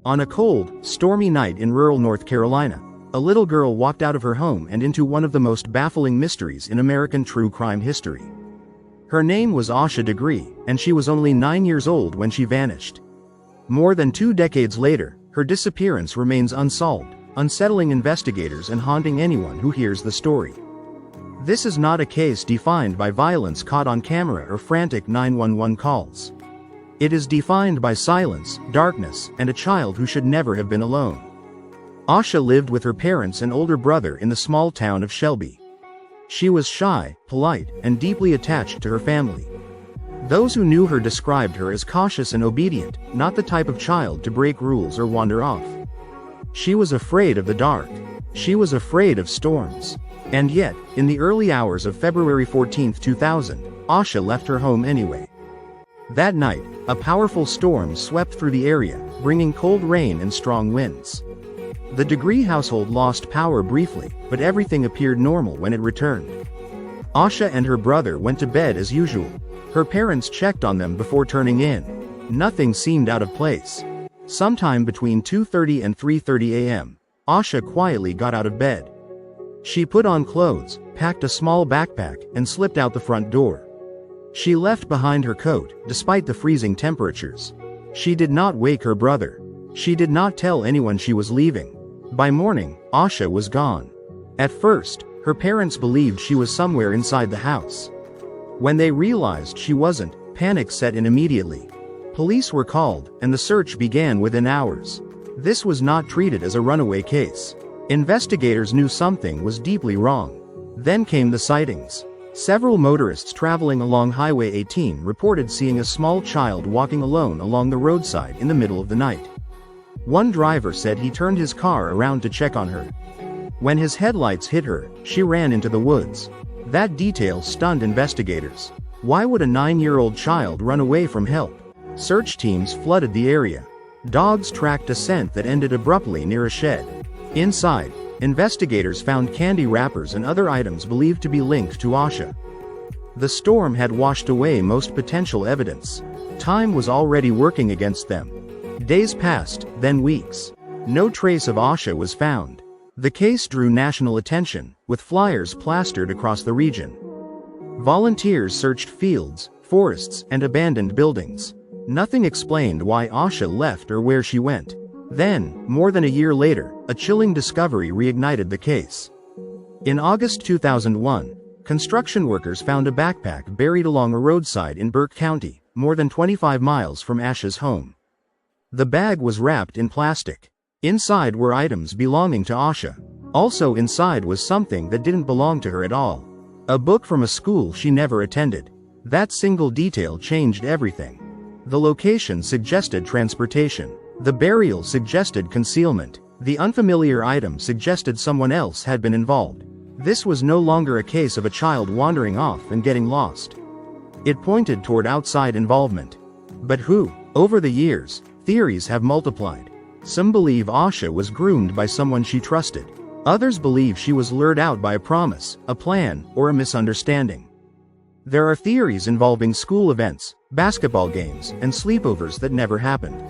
On a cold, stormy night in rural North Carolina, a little girl walked out of her home and into one of the most baffling mysteries in American true crime history. Her name was Asha Degree, and she was only 9 years old when she vanished. More than 2 decades later, her disappearance remains unsolved, unsettling investigators and haunting anyone who hears the story. This is not a case defined by violence caught on camera or frantic 911 calls. It is defined by silence, darkness, and a child who should never have been alone. Asha lived with her parents and older brother in the small town of Shelby. She was shy, polite, and deeply attached to her family. Those who knew her described her as cautious and obedient, not the type of child to break rules or wander off. She was afraid of the dark. She was afraid of storms. And yet, in the early hours of February 14, 2000, Asha left her home anyway. That night, a powerful storm swept through the area, bringing cold rain and strong winds. The Degree household lost power briefly, but everything appeared normal when it returned. Asha and her brother went to bed as usual. Her parents checked on them before turning in. Nothing seemed out of place. Sometime between 2:30 and 3:30 a.m., Asha quietly got out of bed. She put on clothes, packed a small backpack, and slipped out the front door. She left behind her coat, despite the freezing temperatures. She did not wake her brother. She did not tell anyone she was leaving. By morning, Asha was gone. At first, her parents believed she was somewhere inside the house. When they realized she wasn't, panic set in immediately. Police were called, and the search began within hours. This was not treated as a runaway case. Investigators knew something was deeply wrong. Then came the sightings. Several motorists traveling along Highway 18 reported seeing a small child walking alone along the roadside in the middle of the night. One driver said he turned his car around to check on her. When his headlights hit her, she ran into the woods. That detail stunned investigators. Why would a 9-year-old child run away from help? Search teams flooded the area. Dogs tracked a scent that ended abruptly near a shed. Inside, investigators found candy wrappers and other items believed to be linked to Asha. The storm had washed away most potential evidence. Time was already working against them. Days passed, then weeks. No trace of Asha was found. The case drew national attention, with flyers plastered across the region. Volunteers searched fields, forests, and abandoned buildings. Nothing explained why Asha left or where she went. Then, more than a year later, a chilling discovery reignited the case. In August 2001, construction workers found a backpack buried along a roadside in Burke County, more than 25 miles from Asha's home. The bag was wrapped in plastic. Inside were items belonging to Asha. Also inside was something that didn't belong to her at all. A book from a school she never attended. That single detail changed everything. The location suggested transportation. The burial suggested concealment. The unfamiliar item suggested someone else had been involved. This was no longer a case of a child wandering off and getting lost. It pointed toward outside involvement. But who? Over the years, theories have multiplied. Some believe Asha was groomed by someone she trusted. Others believe she was lured out by a promise, a plan, or a misunderstanding. There are theories involving school events, basketball games, and sleepovers that never happened.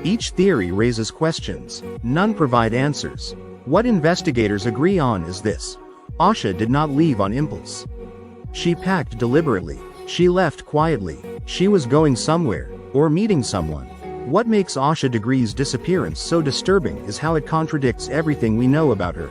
Each theory raises questions. None provide answers. What investigators agree on is this: Asha did not leave on impulse. She packed deliberately. She left quietly. She was going somewhere, or meeting someone. What makes Asha Degree's disappearance so disturbing is how it contradicts everything we know about her.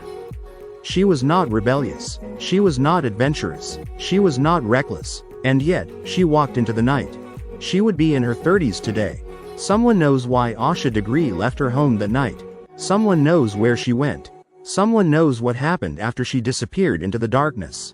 She was not rebellious. She was not adventurous. She was not reckless. And yet, she walked into the night. She would be in her 30s today. Someone knows why Asha Degree left her home that night. Someone knows where she went. Someone knows what happened after she disappeared into the darkness.